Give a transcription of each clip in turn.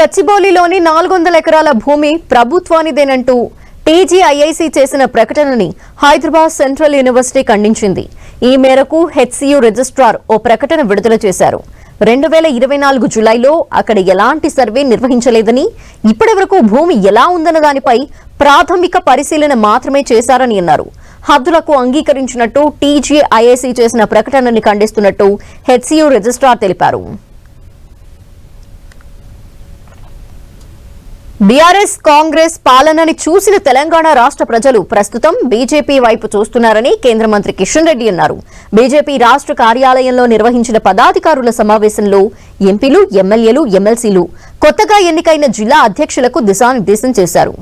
గచ్చిబౌలిలోని 400 ఎకరాల భూమి ప్రభుత్వానిదేనంటూ టీజీఐఐసీ చేసిన ప్రకటనని హైదరాబాద్ సెంట్రల్ యూనివర్సిటీ ఖండించింది. ఈ మేరకు హెచ్సియు రిజిస్ట్రార్ ఓ ప్రకటన విడుదల చేశారు. 2024 జూలైలో అక్కడ ఎలాంటి సర్వే నిర్వహించలేదని, ఇప్పటివరకు భూమి ఎలా ఉందన్న దానిపై ప్రాథమిక పరిశీలన మాత్రమే చేశారని అన్నారు. హద్దులకు అంగీకరించినట్టు టీజీఐఐసీ చేసిన ప్రకటనని ఖండిస్తున్నట్టు హెచ్సియు రిజిస్ట్రార్ తెలిపారు. బీఆర్ఎస్ కాంగ్రెస్ పాలనని చూసిన తెలంగాణ రాష్ట్ర ప్రజలు ప్రస్తుతం బీజేపీ వైపు చూస్తున్నారని కేంద్ర మంత్రి కిషన్ రెడ్డి అన్నారు. బీజేపీ రాష్ట్ర కార్యాలయంలో నిర్వహించిన పదాధికారుల సమావేశంలో ఎంపీలు, ఎమ్మెల్యేలు, ఎమ్మెల్సీలు, కొత్తగా ఎన్నికైన జిల్లా అధ్యక్షులకు దిశానిర్దేశం చేశారు.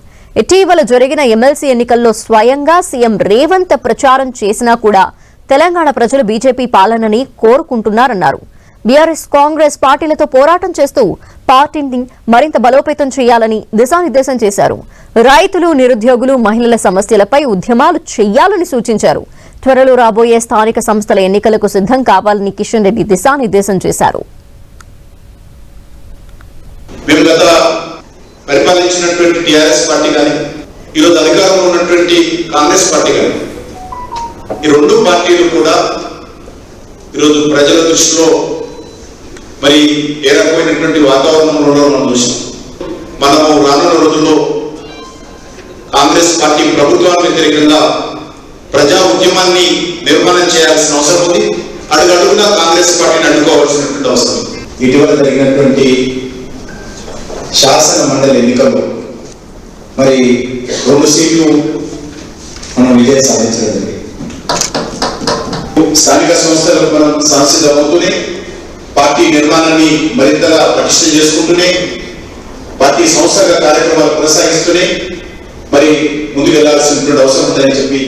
ఇటీవల జరిగిన ఎమ్మెల్సీ ఎన్నికల్లో స్వయంగా సీఎం రేవంత్ ప్రచారం చేసినా కూడా తెలంగాణ ప్రజలు బీజేపీ పాలనని కోరుకుంటున్నారన్నారు. బీఆర్ఎస్ కాంగ్రెస్ పార్టీలతో పోరాటం చేస్తూ పార్టీని మరింత బలోపేతం చేయాలని దిశానిర్దేశం చేశారు. రైతులు, నిరుద్యోగులు, మహిళల సమస్యలపై ఉద్యమాలు చేయాలని సూచించారు. త్వరలో రాబోయే స్థానిక సంస్థల ఎన్నికలకు సిద్ధం కావాలని కిషన్ రెడ్డి దిశానిర్దేశం చేశారు. పరిపాలించినటువంటి టీఆర్ఎస్ పార్టీ కానీ, ఈరోజు అధికారంలో ఉన్నటువంటి కాంగ్రెస్ పార్టీ కానీ, ఈ రెండు పార్టీలు కూడా ఈరోజు ప్రజల దృష్టిలో మరి ఏ రకమైనటువంటి వాతావరణంలో మనం చూసాం. మనము రానున్న రోజుల్లో కాంగ్రెస్ పార్టీ ప్రభుత్వానికి వ్యతిరేకంగా ప్రజా ఉద్యమాన్ని నిర్మాణం చేయాల్సిన అవసరం ఉంది. అడుగడుగునా కాంగ్రెస్ పార్టీని అడ్డుకోవాల్సినటువంటి అవసరం ఉంది. ఇటీవల జరిగినటువంటి శాసన మండలి ఎన్నికల్లో మరి 2 సీట్లు మనం విజయం సాధించడం. స్థానిక సంస్థలకు మనం సంసిద్ధమవుతూనే పార్టీ నిర్మాణాన్ని మరింతగా పటిష్టం చేసుకుంటూనే పార్టీ సంస్థల కార్యక్రమాలు కొనసాగిస్తూనే మరి ముందుకు వెళ్లాల్సినటువంటి అవసరం ఉందని చెప్పి